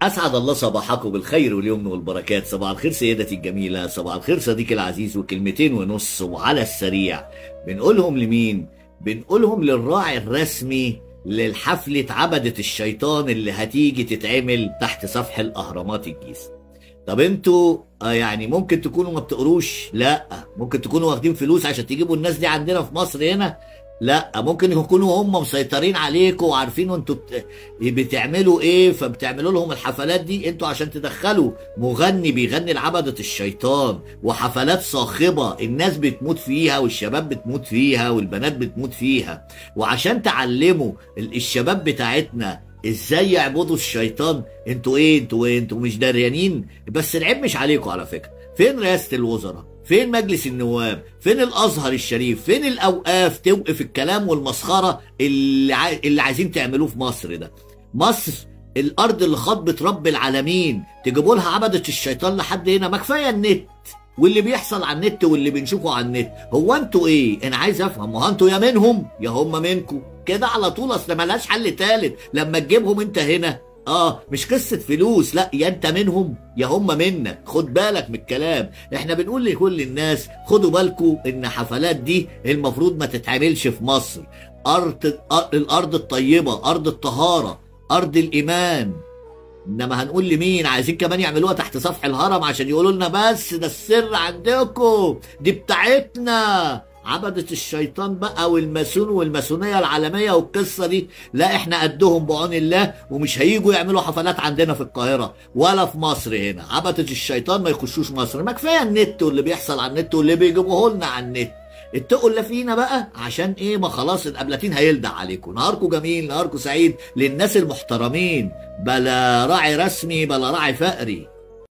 أسعد الله صباحكم بالخير واليمن والبركات. صباح الخير سيدتي الجميلة، صباح الخير صديقي العزيز. وكلمتين ونص وعلى السريع بنقولهم لمين؟ بنقولهم للراعي الرسمي للحفلة عبدة الشيطان اللي هتيجي تتعمل تحت سفح الأهرامات الجيزة. طب انتوا يعني ممكن تكونوا ما بتقروش؟ لا. ممكن تكونوا واخدين فلوس عشان تجيبوا الناس دي عندنا في مصر هنا؟ لا. ممكن يكونوا هم مسيطرين عليكم وعارفين انتوا بتعملوا ايه، فبتعملوا لهم الحفلات دي انتوا عشان تدخلوا مغني بيغني لعبدة الشيطان، وحفلات صاخبة الناس بتموت فيها والشباب بتموت فيها والبنات بتموت فيها، وعشان تعلموا الشباب بتاعتنا ازاي يعبدوا الشيطان. انتوا انتوا مش دريانين. بس العيب مش عليكم على فكرة. فين رئاسة الوزراء؟ فين مجلس النواب؟ فين الازهر الشريف؟ فين الاوقاف توقف الكلام والمسخره اللي عايزين تعملوه في مصر ده؟ مصر الارض اللي خاطبت رب العالمين، تجيبوا لها عبدة الشيطان لحد هنا؟ ما كفايه النت واللي بيحصل على النت واللي بنشوفه على النت. هو انتوا ايه؟ انا عايز افهم، هو انتوا يا منهم يا هم منكم كده على طول؟ اصل ملهاش حل تالت لما تجيبهم انت هنا. مش قصة فلوس، لا، يا انت منهم يا هم منك. خد بالك من الكلام. احنا بنقول لكل الناس خدوا بالكم ان حفلات دي المفروض ما تتعملش في مصر. الارض الطيبة، ارض الطهارة، ارض الايمان. انما هنقول لمين؟ عايزين كمان يعملوها تحت سفح الهرم عشان يقولوا لنا بس ده السر عندكم، دي بتاعتنا. عبدة الشيطان بقى والماسون والماسونية العالمية والقصة دي، لا احنا قدهم بعون الله، ومش هيجوا يعملوا حفلات عندنا في القاهرة ولا في مصر هنا. عبدة الشيطان ما يخشوش مصر. ما كفاية النت واللي بيحصل على النت واللي بيجيبوه لنا على النت. اتقوا الله فينا بقى، عشان ايه؟ ما خلاص الابلاتين هيلدع عليكم. نهاركم جميل، نهاركم سعيد للناس المحترمين. بلا راعي رسمي بلا راعي فقري.